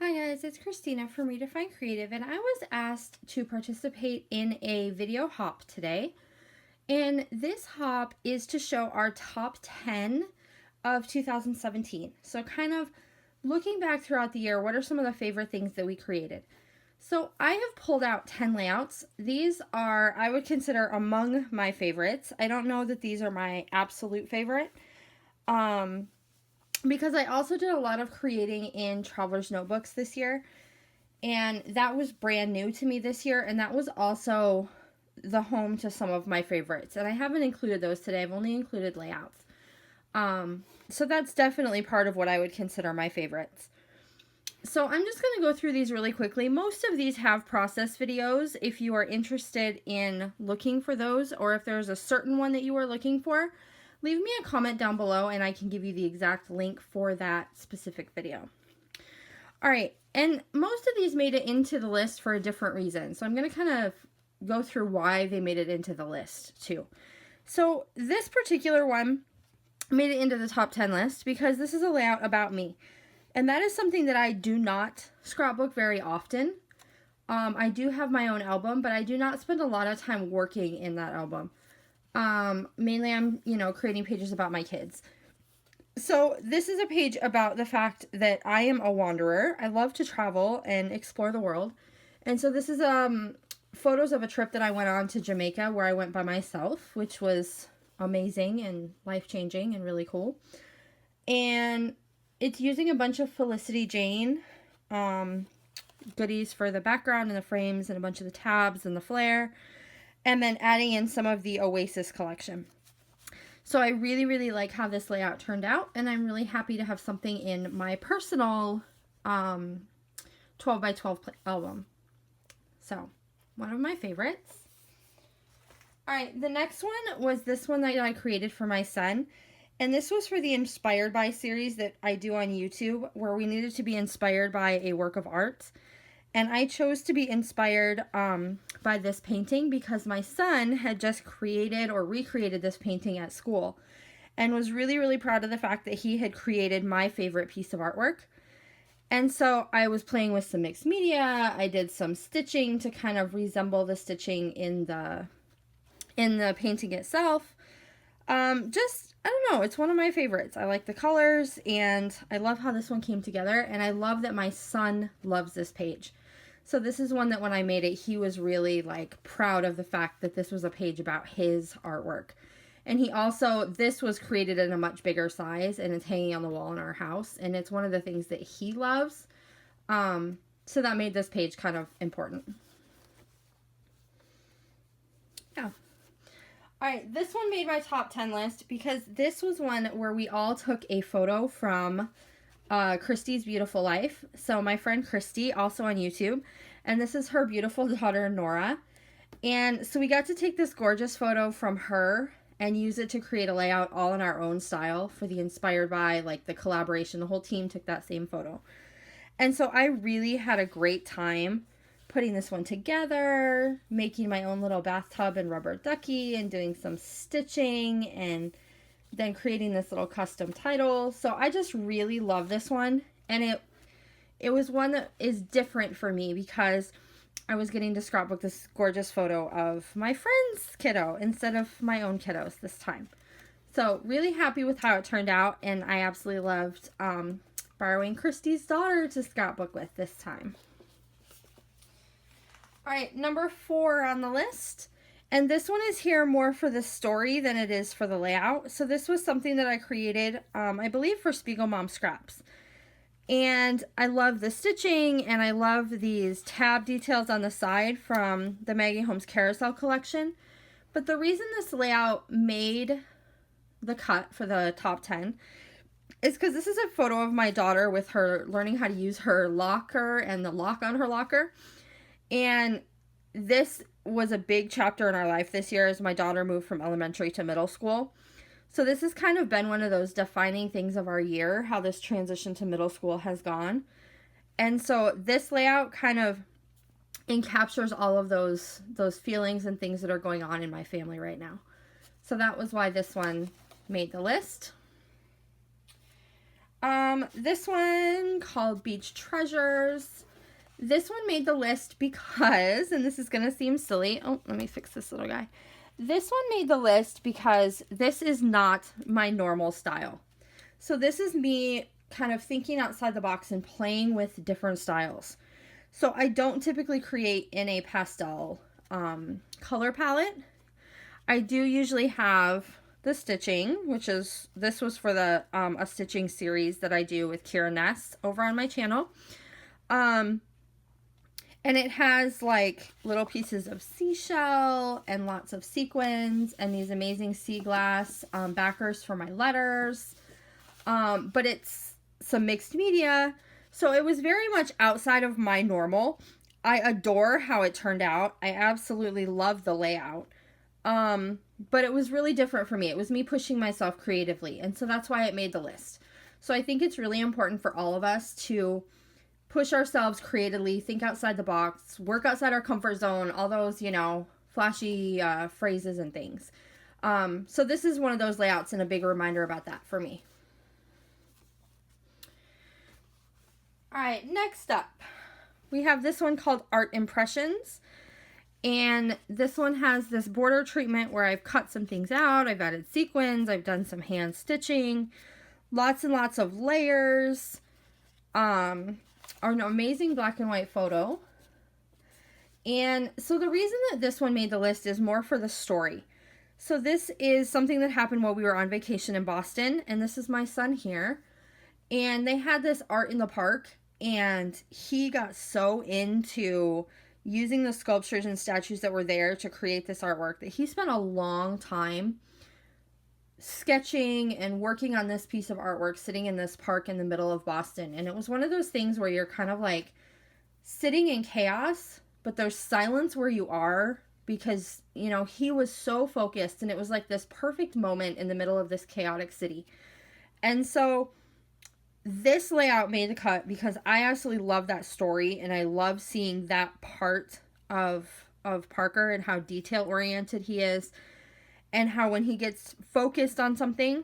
Hi guys, it's Christina from Redefine Creative, and I was asked to participate in a video hop today. And this hop is to show our top 10 of 2017. So kind of looking back throughout the year, what are some of the favorite things that we created? So I have pulled out 10 layouts. These are, I would consider, among my favorites. I don't know that these are my absolute favorite. Because I also did a lot of creating in Traveler's Notebooks this year, and that was brand new to me this year, and that was also the home to some of my favorites. And I haven't included those today. I've only included layouts. So that's definitely part of what I would consider my favorites. So I'm just going to go through these really quickly. Most of these have process videos if you are interested in looking for those, or if there's a certain one that you are looking for. Leave me a comment down below and I can give you the exact link for that specific video. All right, and most of these made it into the list for a different reason. So I'm going to kind of go through why they made it into the list too. So this particular one made it into the top 10 list because this is a layout about me. And that is something that I do not scrapbook very often. I do have my own album, but I do not spend a lot of time working in that album. Mainly I'm, creating pages about my kids. So this is a page about the fact that I am a wanderer. I love to travel and explore the world. And so this is, photos of a trip that I went on to Jamaica where I went by myself, which was amazing and life-changing and really cool. And it's using a bunch of Felicity Jane, goodies for the background and the frames and a bunch of the tabs and the flare. And then adding in some of the Oasis collection. So I really, really like how this layout turned out, and I'm really happy to have something in my personal 12 by 12 album. So, one of my favorites. All right, the next one was this one that I created for my son. And this was for the Inspired By series that I do on YouTube, where we needed to be inspired by a work of art. And I chose to be inspired by this painting because my son had just created or recreated this painting at school and was really, really proud of the fact that he had created my favorite piece of artwork. And so I was playing with some mixed media. I did some stitching to kind of resemble the stitching in the painting itself. I don't know, it's one of my favorites. I like the colors and I love how this one came together, and I love that my son loves this page. So this is one that when I made it, he was really proud of the fact that this was a page about his artwork. And this was created in a much bigger size and it's hanging on the wall in our house. And it's one of the things that he loves. So that made this page kind of important. Yeah. All right, this one made my top 10 list because this was one where we all took a photo from Christy's Beautiful Life. So my friend Christy, also on YouTube, and this is her beautiful daughter Nora. And so we got to take this gorgeous photo from her and use it to create a layout all in our own style for the Inspired By, the collaboration. The whole team took that same photo. And so I really had a great time putting this one together, making my own little bathtub and rubber ducky and doing some stitching and then creating this little custom title. So I just really love this one, and it was one that is different for me because I was getting to scrapbook this gorgeous photo of my friend's kiddo instead of my own kiddos this time. So really happy with how it turned out, and I absolutely loved borrowing Christy's daughter to scrapbook with this time. All right, number 4 on the list. And this one is here more for the story than it is for the layout. So this was something that I created, I believe, for Spiegel Mom Scraps. And I love the stitching, and I love these tab details on the side from the Maggie Holmes Carousel collection. But the reason this layout made the cut for the top 10 is because this is a photo of my daughter with her learning how to use her locker and the lock on her locker. And this was a big chapter in our life this year as my daughter moved from elementary to middle school. So this has kind of been one of those defining things of our year, how this transition to middle school has gone. And so this layout kind of encaptures all of those feelings and things that are going on in my family right now. So that was why this one made the list. This one called Beach Treasures. This one made the list because, and this is going to seem silly. Oh, let me fix this little guy. This one made the list because this is not my normal style. So this is me kind of thinking outside the box and playing with different styles. So I don't typically create in a pastel color palette. I do usually have the stitching, which is, this was for the a stitching series that I do with Kira Ness over on my channel. And it has like little pieces of seashell and lots of sequins and these amazing sea glass backers for my letters. But it's some mixed media. So it was very much outside of my normal. I adore how it turned out. I absolutely love the layout. But it was really different for me. It was me pushing myself creatively. And so that's why it made the list. So I think it's really important for all of us to push ourselves creatively, think outside the box, work outside our comfort zone, all those, you know, flashy phrases and things. So this is one of those layouts and a big reminder about that for me. All right, next up, we have this one called Art Impressions. And this one has this border treatment where I've cut some things out. I've added sequins. I've done some hand stitching. Lots and lots of layers. An amazing black and white photo. And so the reason that this one made the list is more for the story. So this is something that happened while we were on vacation in Boston. And this is my son here. And they had this art in the park. And he got so into using the sculptures and statues that were there to create this artwork that he spent a long time sketching and working on this piece of artwork sitting in this park in the middle of Boston. And it was one of those things where you're kind of like sitting in chaos, but there's silence where you are because, you know, he was so focused and it was like this perfect moment in the middle of this chaotic city. And so this layout made the cut because I absolutely love that story and I love seeing that part of Parker and how detail oriented he is and how when he gets focused on something,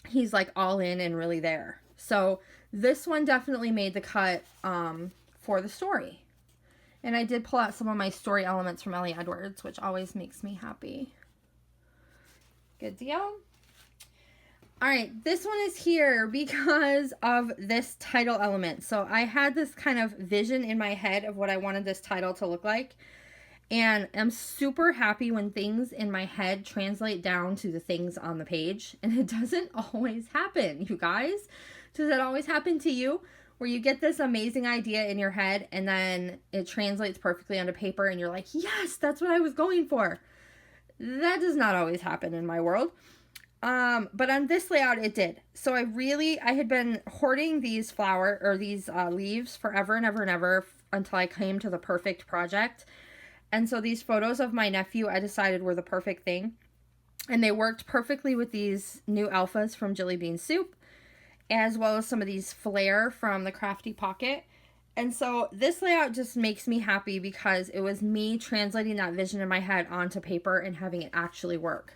he's like all in and really there. So this one definitely made the cut for the story. And I did pull out some of my story elements from Ellie Edwards, which always makes me happy. Good deal. All right, this one is here because of this title element. So I had this kind of vision in my head of what I wanted this title to look like. And I'm super happy when things in my head translate down to the things on the page. And it doesn't always happen, you guys. Does that always happen to you? Where you get this amazing idea in your head and then it translates perfectly onto paper and you're like, yes, that's what I was going for. That does not always happen in my world. But on this layout, it did. So I had been hoarding these leaves forever and ever and ever until I came to the perfect project. And so these photos of my nephew, I decided were the perfect thing. And they worked perfectly with these new alphas from Jelly Bean Soup, as well as some of these flare from the Crafty Pocket. And so this layout just makes me happy because it was me translating that vision in my head onto paper and having it actually work.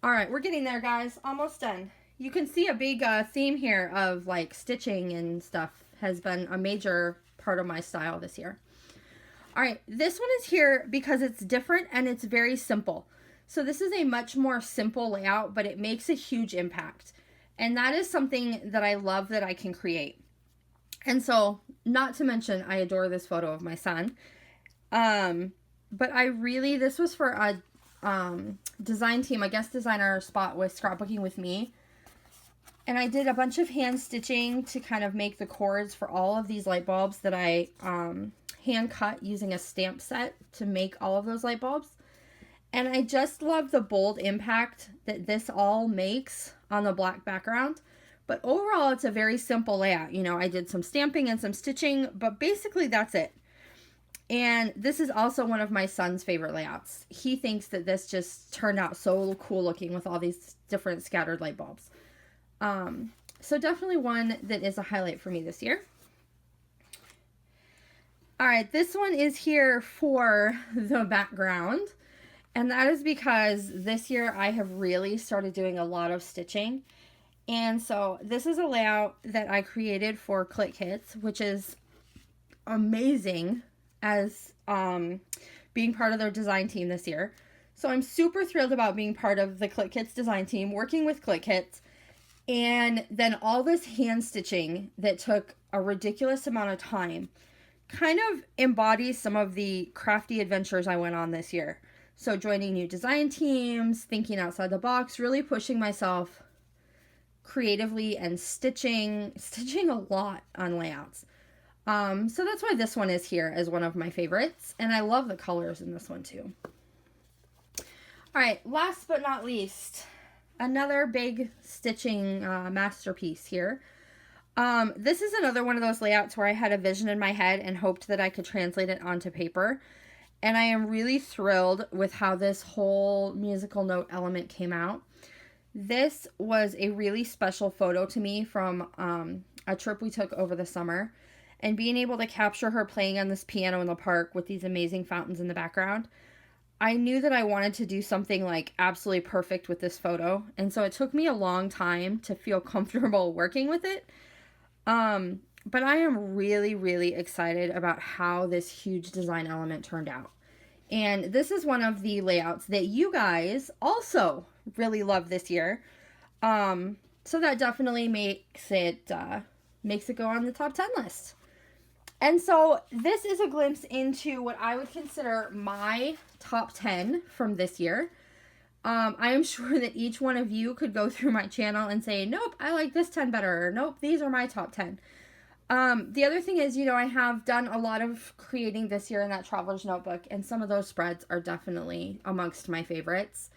All right, we're getting there, guys. Almost done. You can see a big theme here of like stitching and stuff has been a major part of my style this year. All right, this one is here because it's different and it's very simple. So this is a much more simple layout, but it makes a huge impact. And that is something that I love that I can create. And so, not to mention, I adore this photo of my son. But this was for a design team, a guest designer spot with Scrapbooking with Me. And I did a bunch of hand stitching to kind of make the cords for all of these light bulbs that I hand cut using a stamp set to make all of those light bulbs. And I just love the bold impact that this all makes on the black background. But overall, it's a very simple layout. You know, I did some stamping and some stitching, but basically that's it. And this is also one of my son's favorite layouts. He thinks that this just turned out so cool looking with all these different scattered light bulbs. So definitely one that is a highlight for me this year. All right, this one is here for the background. And that is because this year I have really started doing a lot of stitching. And so this is a layout that I created for Click Kits, which is amazing as being part of their design team this year. So I'm super thrilled about being part of the Click Kits design team, working with Click Kits, and then all this hand stitching that took a ridiculous amount of time kind of embodies some of the crafty adventures I went on this year. So joining new design teams, thinking outside the box, really pushing myself creatively and stitching a lot on layouts. So that's why this one is here as one of my favorites. And I love the colors in this one too. All right, last but not least, another big stitching masterpiece here. This is another one of those layouts where I had a vision in my head and hoped that I could translate it onto paper. And I am really thrilled with how this whole musical note element came out. This was a really special photo to me from a trip we took over the summer. And being able to capture her playing on this piano in the park with these amazing fountains in the background, I knew that I wanted to do something like absolutely perfect with this photo. And so it took me a long time to feel comfortable working with it. But I am really, really excited about how this huge design element turned out. And this is one of the layouts that you guys also really love this year. So that definitely makes it go on the top 10 list. And so this is a glimpse into what I would consider my top 10 from this year. I am sure that each one of you could go through my channel and say, nope, I like this 10 better, or nope, these are my top 10. The other thing is, I have done a lot of creating this year in that traveler's notebook, and some of those spreads are definitely amongst my favorites.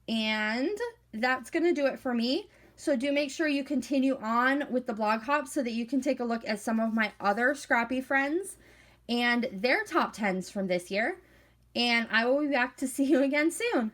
And that's going to do it for me. So do make sure you continue on with the blog hop so that you can take a look at some of my other scrappy friends and their top 10s from this year. And I will be back to see you again soon.